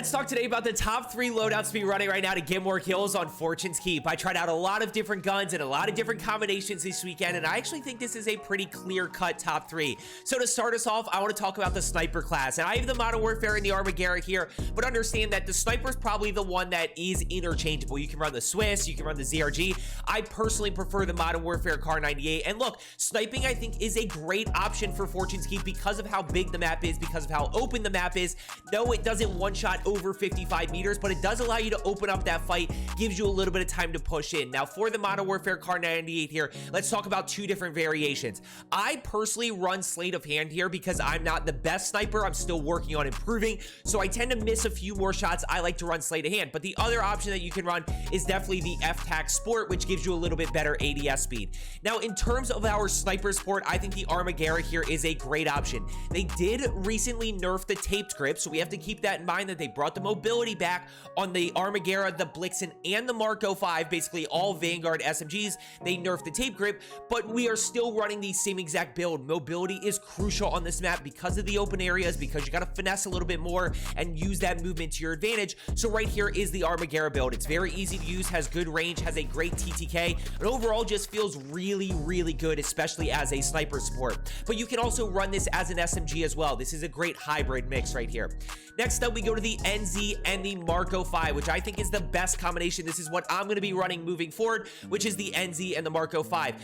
Let's talk today about the top 3 loadouts to be running right now to get more kills on Fortune's Keep. I tried out a lot of different guns and a lot of different combinations this weekend, and I actually think this is a pretty clear-cut top 3. So to start us off, I want to talk about the sniper class. And I have the Modern Warfare and the Armageddon here, but understand that the sniper is probably the one that is interchangeable. You can run the Swiss, you can run the ZRG. I personally prefer the Modern Warfare Car 98. And look, sniping I think is a great option for Fortune's Keep because of how big the map is, because of how open the map is. No, it doesn't one-shot over 55 meters, but it does allow you to open up that fight, gives you a little bit of time to push in. Now, for the Modern Warfare Car 98 here, let's talk about 2 different variations. I personally run Sleight of Hand here because I'm not the best sniper. I'm still working on improving, so I tend to miss a few more shots. I like to run Sleight of Hand, but the other option that you can run is definitely the F-Tac Sport, which gives you a little bit better ADS speed. Now, in terms of our sniper sport, I think the Armageddon here is a great option. They did recently nerf the taped grip, so we have to keep that in mind that they brought the mobility back on the Armageddon, the Blixen, and the Marco 5, basically all Vanguard SMGs. They nerfed the tape grip, but we are still running the same exact build. Mobility is crucial on this map because of the open areas, because you got to finesse a little bit more and use that movement to your advantage. So right here is the Armageddon build. It's very easy to use, has good range, has a great TTK, and overall just feels really, really good, especially as a sniper sport. But you can also run this as an SMG as well. This is a great hybrid mix right here. Next up, we go to the NZ and the Marco 5, which I think is the best combination. This is what I'm going to be running moving forward, which is the NZ and the Marco 5.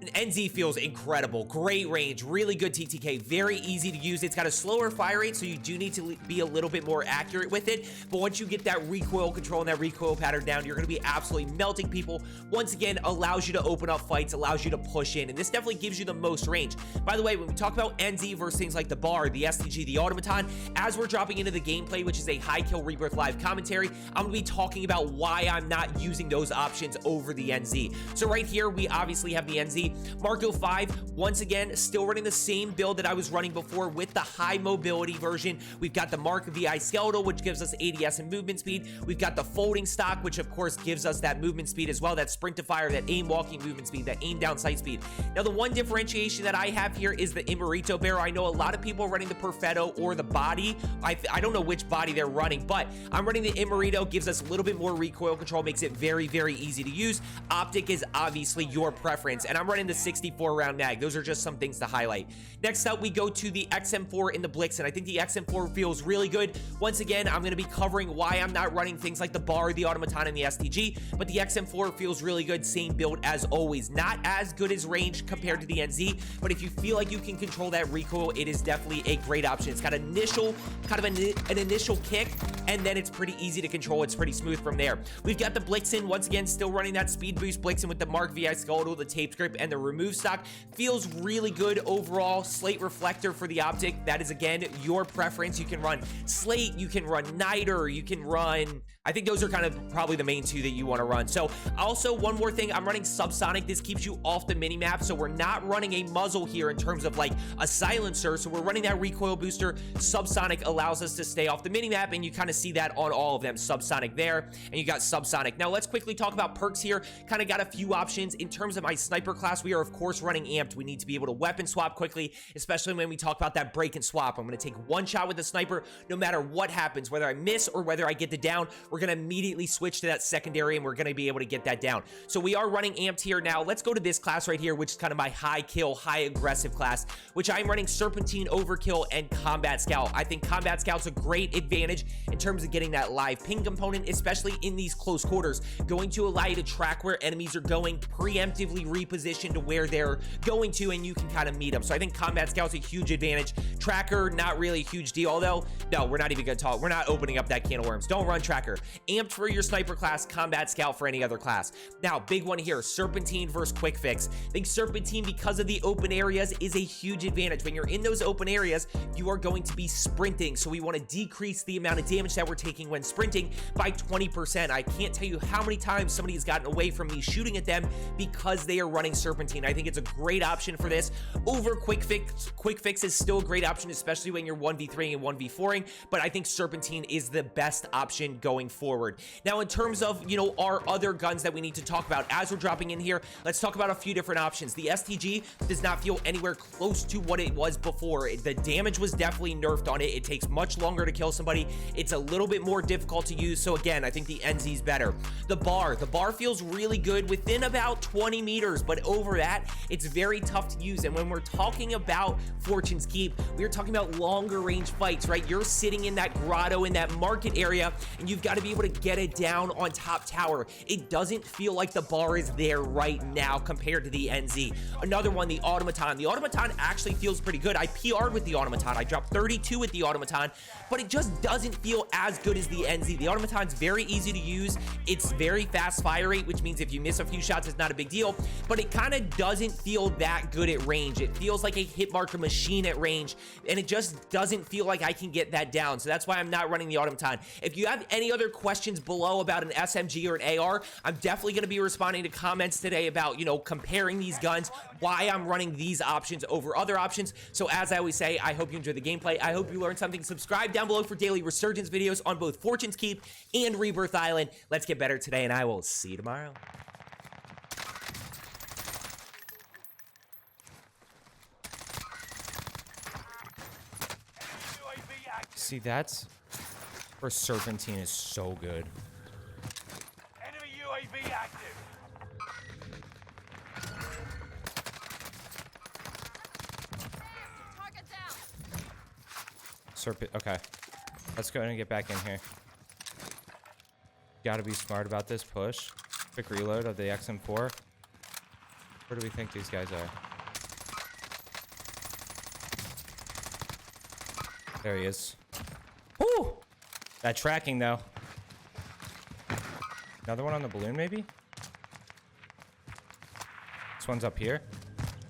NZ feels incredible, great range, really good TTK, very easy to use. It's got a slower fire rate, so you do need to be a little bit more accurate with it, but once you get that recoil control and that recoil pattern down, you're going to be absolutely melting people. Once again, allows you to open up fights, allows you to push in, and this definitely gives you the most range. By the way, when we talk about NZ versus things like the Bar, the STG, the Automaton, as we're dropping into the gameplay, which is a high kill Rebirth live commentary, I'm going to be talking about why I'm not using those options over the NZ. So right here, we obviously have the NZ. Marco 5, once again, still running the same build that I was running before with the high mobility version. We've got the Mark VI Skeletal, which gives us ADS and movement speed. We've got the folding stock, which of course gives us that movement speed as well, that sprint to fire, that aim walking movement speed, that aim down sight speed. Now, the one differentiation that I have here is the Immerito barrel. I know a lot of people are running the Perfetto or the body. I don't know which body they're running, but I'm running the Immerito, gives us a little bit more recoil control, makes it very, very easy to use. Optic is obviously your preference, and I'm running the 64 round mag. Those are just some things to highlight. Next up, we go to the XM4 in the Blix, and I think the XM4 feels really good. Once again, I'm going to be covering why I'm not running things like the Bar, the Automaton, and the STG, but the XM4 feels really good. Same build as always. Not as good as range compared to the NZ, but if you feel like you can control that recoil, it is definitely a great option. It's got initial, kind of an initial kick, and then it's pretty easy to control. It's pretty smooth from there. We've got the Blixen, once again, still running that speed boost Blixen with the Mark VI Skeletal, the tape grip, and the remove stock. Feels really good overall. Slate reflector for the optic. That is, again, your preference. You can run Slate, you can run Niter, you can run... I think those are kind of probably the main 2 that you want to run. So also, one more thing, I'm running Subsonic. This keeps you off the mini-map, so we're not running a muzzle here in terms of like a silencer, so we're running that recoil booster. Subsonic allows us to stay off the mini-map, and you kind of see that on all of them. Subsonic there, and you got Subsonic. Now, let's quickly talk about perks here. Kind of got a few options. In terms of my sniper class, we are, of course, running Amped. We need to be able to weapon swap quickly, especially when we talk about that break and swap. I'm going to take one shot with the sniper, no matter what happens, whether I miss or whether I get the down. We're going to immediately switch to that secondary, and we're going to be able to get that down. So we are running Amped here. Now, let's go to this class right here, which is kind of my high kill, high aggressive class, which I'm running Serpentine, Overkill, and Combat Scout. I think Combat Scout's a great advantage in terms of getting that live ping component, especially in these close quarters. Going to allow you to track where enemies are going, preemptively reposition to where they're going to, and you can kind of meet them. So I think Combat Scout's a huge advantage. Tracker, not really a huge deal, although, no, we're not even going to talk. We're not opening up that can of worms. Don't run Tracker. Amped for your sniper class, Combat Scout for any other class. Now, big one here, Serpentine versus Quick Fix. I think Serpentine, because of the open areas, is a huge advantage. When you're in those open areas, you are going to be sprinting, so we want to decrease the amount of damage that we're taking when sprinting by 20%. I can't tell you how many times somebody has gotten away from me shooting at them because they are running Serpentine. I think it's a great option for this over Quick Fix. Quick Fix is still a great option, especially when you're 1v3 and 1v4ing, but I think Serpentine is the best option going forward. Now, in terms of, you know, our other guns that we need to talk about as we're dropping in here, let's talk about a few different options. The STG does not feel anywhere close to what it was before. The damage was definitely nerfed on it. It takes much longer to kill somebody. It's a little bit more difficult to use. So again, I think the NZ is better. The bar feels really good within about 20 meters, but over that, it's very tough to use. And when we're talking about Fortune's Keep, we're talking about longer range fights, right? You're sitting in that grotto in that market area, and you've got to be able to get it down on top tower. It doesn't feel like the bar is there right now compared to the NZ. Another one, the Automaton. The Automaton actually feels pretty good. I PR'd with the Automaton. I dropped 32 with the Automaton, but it just doesn't feel as good as the NZ. The Automaton's very easy to use. It's very fast fire rate, which means if you miss a few shots, it's not a big deal, but it kind of doesn't feel that good at range. It feels like a hit marker machine at range, and it just doesn't feel like I can get that down. So that's why I'm not running the Automaton. If you have any other questions below about an SMG or an AR, I'm definitely going to be responding to comments today about, you know, comparing these guns, why I'm running these options over other options. So as I always say, I hope you enjoy the gameplay. I hope you learned something. Subscribe down below for daily resurgence videos on both Fortune's Keep and Rebirth Island. Let's get better today, and I will see you tomorrow. See, that's where Serpentine is so good. Enemy UAV active. Target down. Serpent, okay. Let's go and get back in here. Gotta be smart about this push. Quick reload of the XM4. Where do we think these guys are? There he is. Woo! That tracking, though. Another one on the balloon, maybe? This one's up here.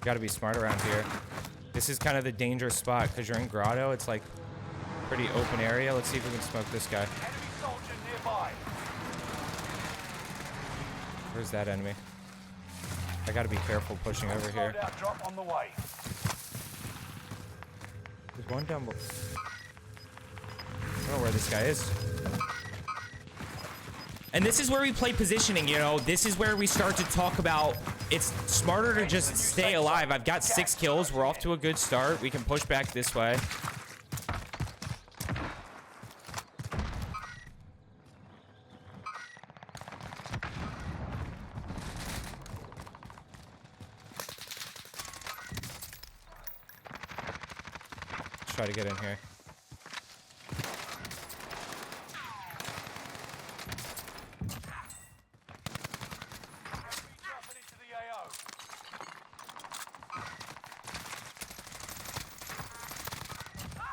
Gotta be smart around here. This is kind of the dangerous spot, because you're in grotto. It's like pretty open area. Let's see if we can smoke this guy. Enemy soldier nearby. Where's that enemy? I gotta be careful pushing over here. Loadout drop on the way. There's one down below. I don't know where this guy is. And this is where we play positioning, you know. This is where we start to talk about it's smarter to just stay alive. I've got 6 kills. We're off to a good start. We can push back this way. Let's try to get in here. Dropping into the AO.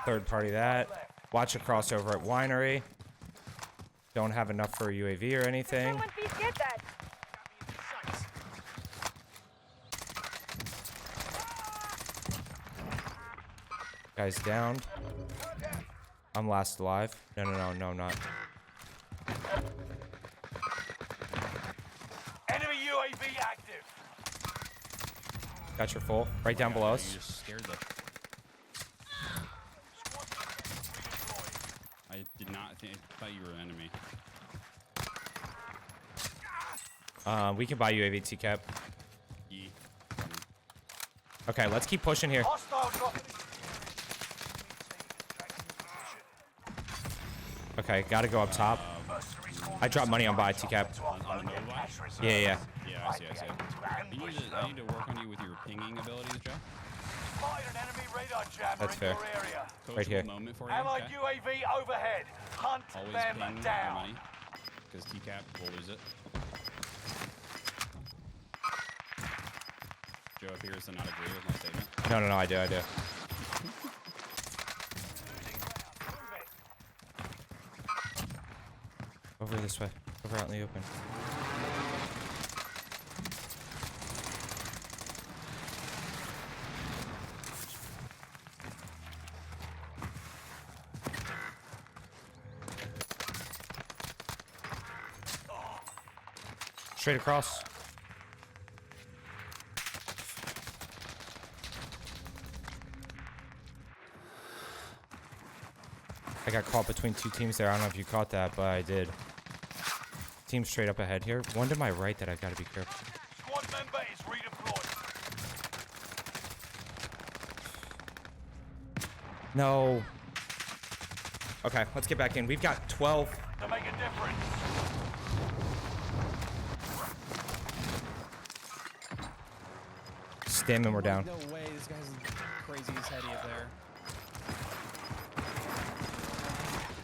Third party that. Watch a crossover at Winery. Don't have enough for a UAV or anything. Someone please get that. Guy's down. I'm last alive. No, I'm not. Enemy UAV active. Got your full. Right down below You us. just scared the. I did not think. I thought you were an enemy. We can buy UAV TCAP. Yeah. Okay, let's keep pushing here. Hostile dropping. Okay, gotta go up top. I dropped money on buy TCAP. On the mobile watch? Yeah. Yeah, I see. I need to work on you with your pinging abilities, Joe. Spotted an enemy radar jammer That's in fair. your area. Right here. Moment for you. Allied Okay? UAV overhead. Hunt Always them ping your down. money, because TCAP will lose it. Joe appears to not agree with my statement. No, I do. Over this way. Over out in the open. Straight across. I got caught between 2 teams there. I don't know if you caught that, but I did. Team straight up ahead here. One to my right that I've got to be careful. Squad member is redeployed. No. Okay, let's get back in. We've got 12. To make a difference. Stim and we're down. No way, this guy's crazy as heady up there.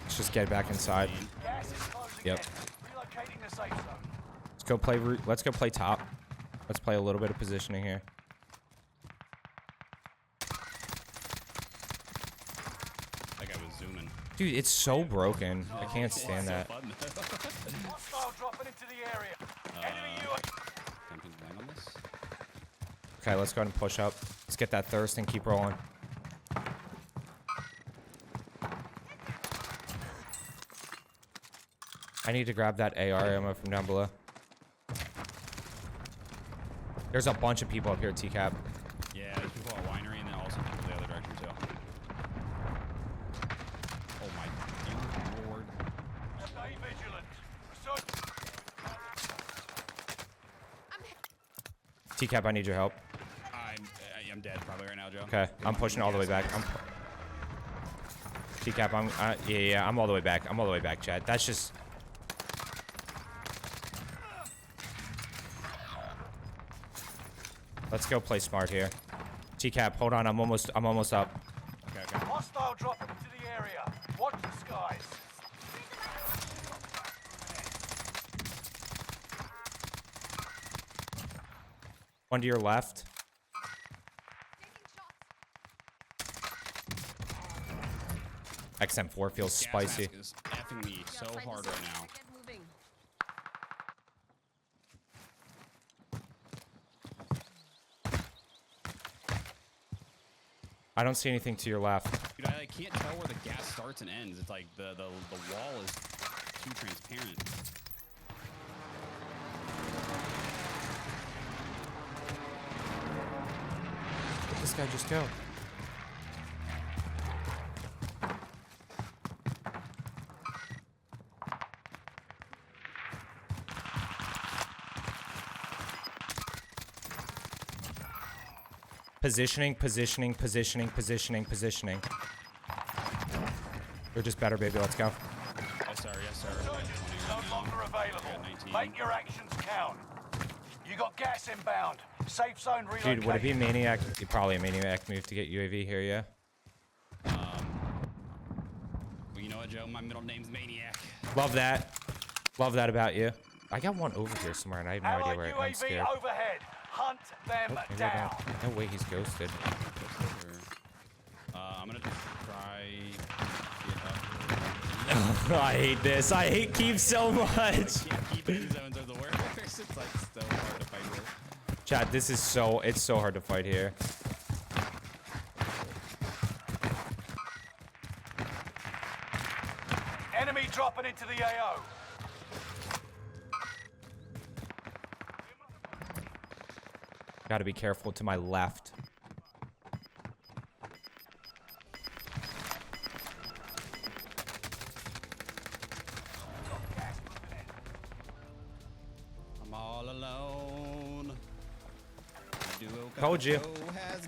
Let's just get back inside. Gas is closing Yep. in. Relocating the safe zone. Let's go play. Let's go play top. Let's play a little bit of positioning here. That guy was zooming. Dude, it's so broken. I can't stand that. Hostile dropping into the area. Enemy UAV. Attempting to land on this. Okay, let's go ahead and push up. Let's get that thirst and keep rolling. I need to grab that AR ammo from down below. There's a bunch of people up here at TCAP. Yeah, there's people at Winery and then also people the other direction too. Oh my dear lord. Stay vigilant. TCAP, I need your help. I'm dead probably right now, Joe. Okay, I'm pushing all the way back. TCAP, yeah, I'm all the way back. I'm all the way back, Chad. That's just... Let's go play smart here. TCAP, hold on. I'm almost up. Okay. Hostile dropping into the area. Watch the skies. One to your left. XM4 feels spicy. Gas mask is effing me so hard right now. I don't see anything to your left. Dude, I can't tell where the gas starts and ends. It's like the wall is too transparent. Where'd this guy just go? Positioning. You're just better, baby. Let's go. Yes, sir. Surgeons is no longer available. Make your actions count. You got gas inbound. Safe zone relocated. Dude, would it be a maniac? Probably a maniac move to get UAV here, yeah? Well, you know what, Joe? My middle name's Maniac. Love that. Love that about you. I got one over here somewhere, and I have no idea Allied where I'm UAV scared. overhead. Hunt them Nope, maybe I down. don't. No way he's ghosted. I'm gonna try get up. I hate this. I hate Keep so much. Can't keep any zones are the worst. It's like so hard to fight with. Chad, this is it's so hard to fight here. Enemy dropping into the AO. Gotta be careful to my left. I'm all alone. Told you. CupppaJoe has